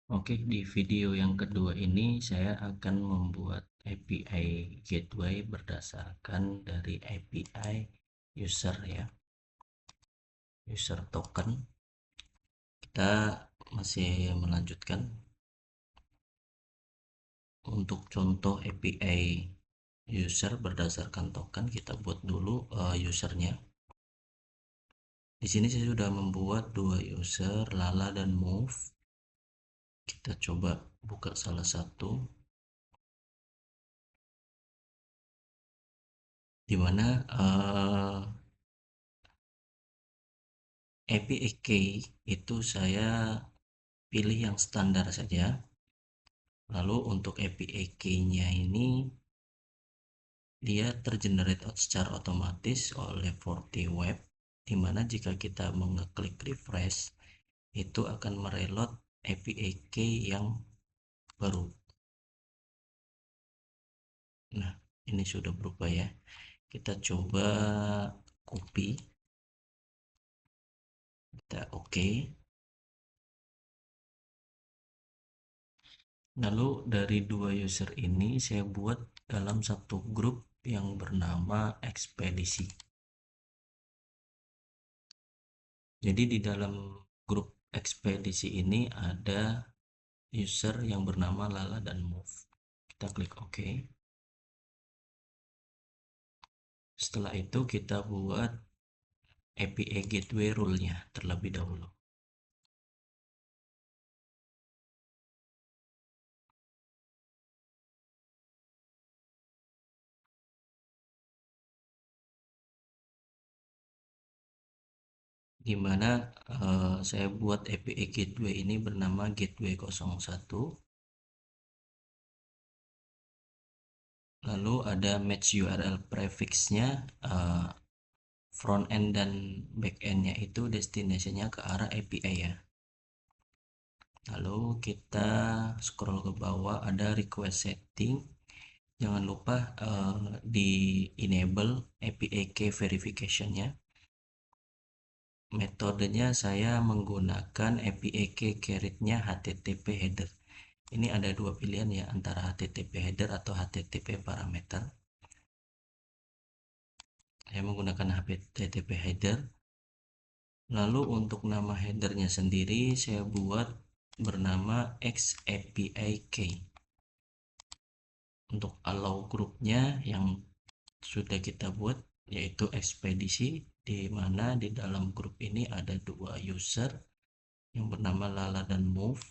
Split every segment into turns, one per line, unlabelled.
Oke, di video yang kedua ini saya akan membuat API gateway berdasarkan dari API user ya, user token. Kita masih melanjutkan. Untuk contoh API user berdasarkan token, kita buat dulu usernya. Di sini saya sudah membuat dua user, Lala dan Move. Kita coba buka salah satu, di mana API key itu saya pilih yang standar saja. Lalu untuk API key-nya ini dia tergenerate secara otomatis oleh FortiWeb, dimana jika kita mengeklik refresh itu akan mereload API key yang baru. Nah, ini sudah berubah ya. Kita coba copy, kita oke. Lalu dari dua user ini saya buat dalam satu grup yang bernama ekspedisi. Jadi di dalam grup ekspedisi ini ada user yang bernama Lala dan Move. Kita klik OK. Setelah itu kita buat API gateway rule-nya terlebih dahulu. Dimana saya buat API gateway ini bernama gateway 01. Lalu ada match URL prefix-nya, front end dan back end-nya itu destination-nya ke arah API ya. Lalu kita scroll ke bawah, ada request setting. Jangan lupa di enable API key verification-nya. Metodenya saya menggunakan API key carried-nya HTTP header. Ini ada dua pilihan ya, antara HTTP header atau HTTP parameter. Saya menggunakan HTTP header. Lalu untuk nama headernya sendiri saya buat bernama XAPI key. Untuk allow grupnya yang sudah kita buat yaitu ekspedisi, di mana di dalam grup ini ada dua user yang bernama Lala dan Move.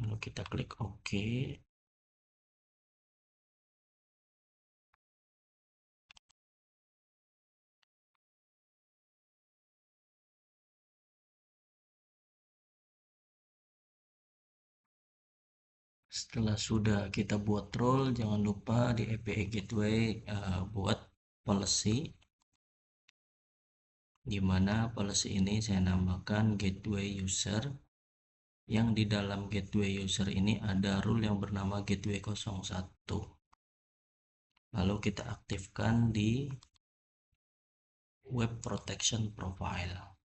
Lalu kita klik OK. Setelah sudah kita buat role, jangan lupa di API gateway buat policy, di mana policy ini saya namakan gateway user. Yang di dalam gateway user ini ada rule yang bernama gateway 01. Lalu kita aktifkan di web protection profile.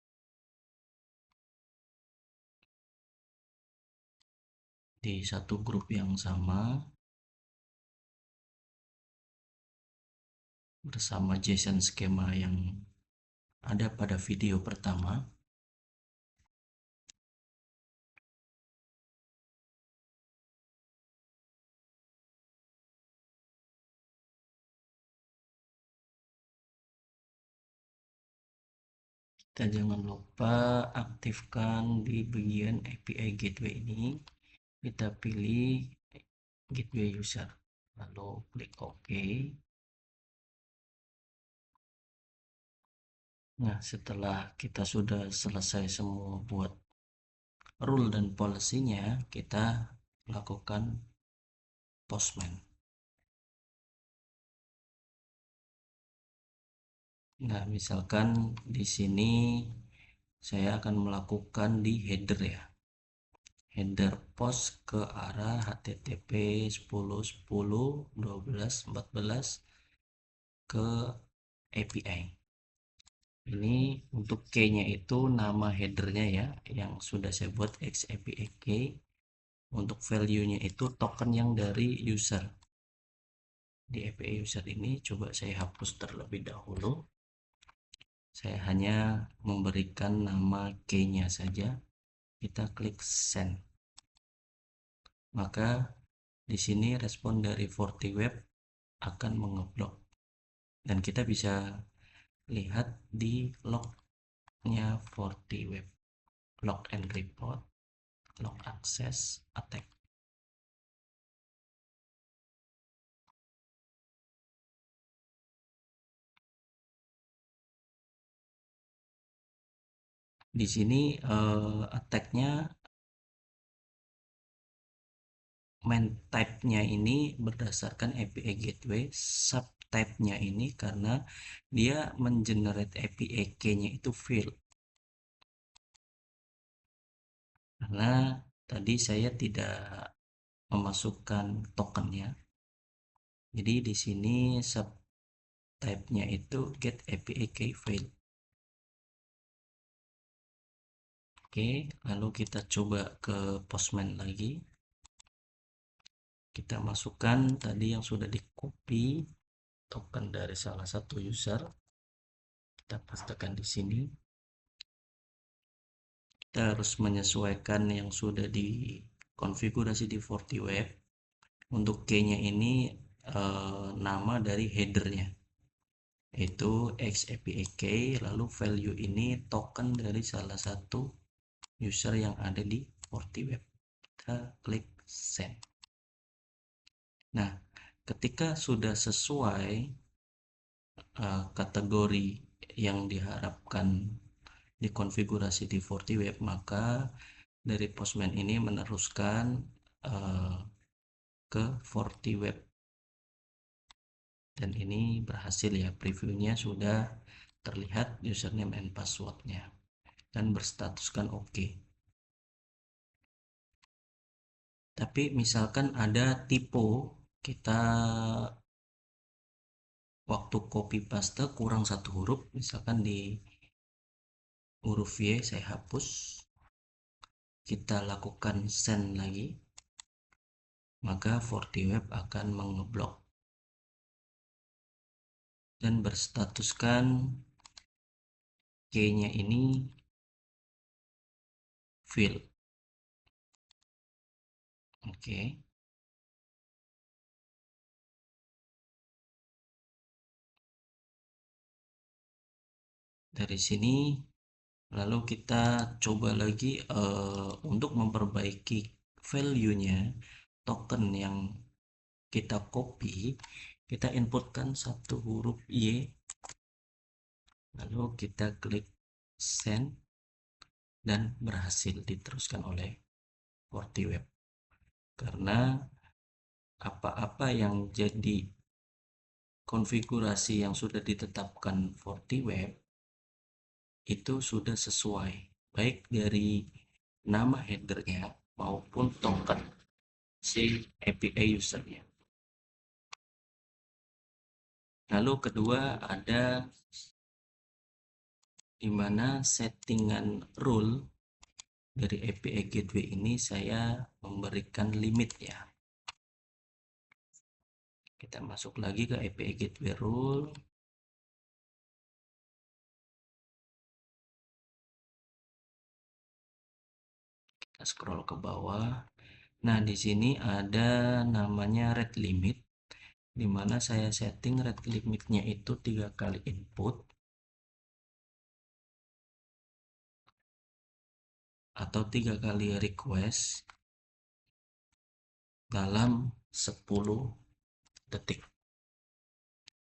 Di satu grup yang sama bersama JSON skema yang ada pada video pertama. Kita jangan lupa aktifkan di bagian API gateway ini. Kita pilih gateway user, lalu klik OK. Nah, setelah kita sudah selesai semua buat rule dan policy-nya, kita lakukan postman. Nah, misalkan di sini saya akan melakukan di header ya. Header post ke arah HTTP 10.10.12.14 ke API. Ini untuk key-nya itu nama headernya ya, yang sudah saya buat XAPI key. Untuk value-nya itu token yang dari user. Di API user ini coba saya hapus terlebih dahulu. Saya hanya memberikan nama key-nya saja. Kita klik send. Maka di sini respon dari FortiWeb akan mengeblok. Dan kita bisa lihat di lognya FortiWeb. Log and report, log access, attack. Di sini attack-nya main type-nya ini berdasarkan API gateway, subtype-nya ini karena dia mengenerate API key-nya itu field. Karena tadi saya tidak memasukkan tokennya. Jadi di sini subtype-nya itu get API key field. Oke, lalu kita coba ke Postman lagi. Kita masukkan tadi yang sudah di copy token dari salah satu user. Kita pastekan di sini. Kita harus menyesuaikan yang sudah dikonfigurasi di FortiWeb. Untuk key-nya ini nama dari headernya, yaitu XAPI key, lalu value ini token dari salah satu user yang ada di FortiWeb. Kita klik send. Nah, ketika sudah sesuai kategori yang diharapkan dikonfigurasi di FortiWeb, maka dari Postman ini meneruskan ke FortiWeb. Dan ini berhasil ya, previewnya sudah terlihat username and passwordnya dan berstatuskan oke. Tapi misalkan ada typo, kita waktu copy paste kurang satu huruf, misalkan di huruf Y saya hapus, kita lakukan send lagi, maka FortiWeb akan mengeblok dan berstatuskan key-nya ini field. Oke. Dari sini lalu kita coba lagi untuk memperbaiki value-nya token yang kita copy, kita inputkan satu huruf Y, lalu kita klik send dan berhasil diteruskan oleh FortiWeb. Karena apa-apa yang jadi konfigurasi yang sudah ditetapkan FortiWeb itu sudah sesuai, baik dari nama headernya maupun token si API usernya. Lalu kedua ada di mana settingan rule dari API gateway ini saya memberikan limit ya. Kita masuk lagi ke API gateway rule. Kita scroll ke bawah. Nah, di sini ada namanya rate limit, di mana saya setting rate limitnya itu 3 kali input atau 3 kali request dalam 10 detik.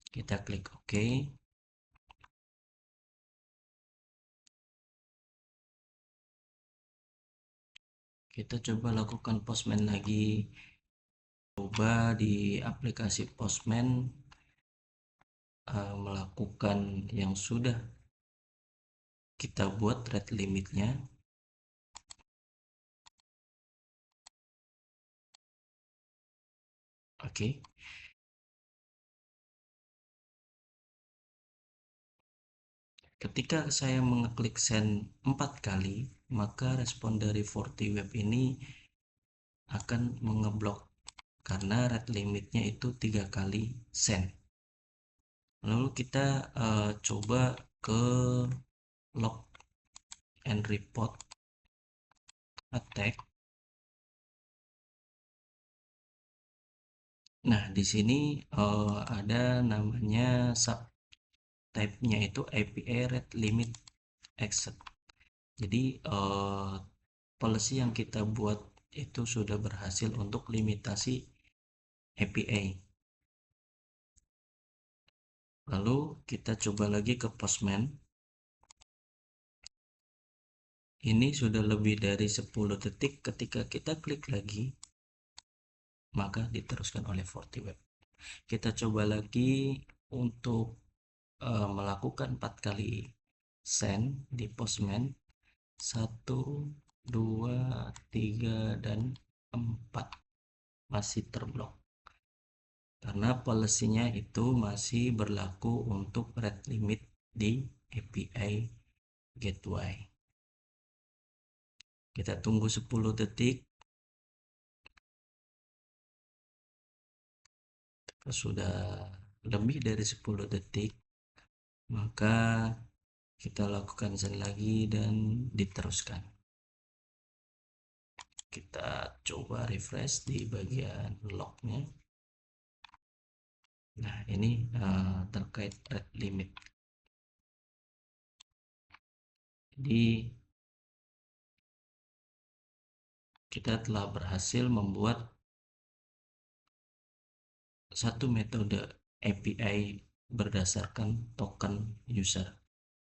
Kita klik OK. Kita coba lakukan Postman lagi. Coba di aplikasi Postman melakukan yang sudah kita buat rate limitnya. Oke. Ketika saya mengeklik send 4 kali, maka respon dari FortiWeb ini akan mengeblok karena rate limitnya itu 3 kali send. Lalu kita coba ke log and report attack. Nah, di sini ada namanya subtype-nya itu API rate limit exceed. Jadi policy yang kita buat itu sudah berhasil untuk limitasi API. Lalu kita coba lagi ke Postman. Ini sudah lebih dari 10 detik. Ketika kita klik lagi, maka diteruskan oleh FortiWeb. Kita coba lagi untuk melakukan 4 kali send di Postman. 1, 2, 3, dan 4 masih terblok karena policy-nya itu masih berlaku untuk rate limit di API gateway. Kita tunggu 10 detik. Sudah lebih dari 10 detik, maka kita lakukan send lagi dan diteruskan. Kita coba refresh di bagian lognya. Nah, ini terkait rate limit. Jadi kita telah berhasil membuat satu metode API berdasarkan token user.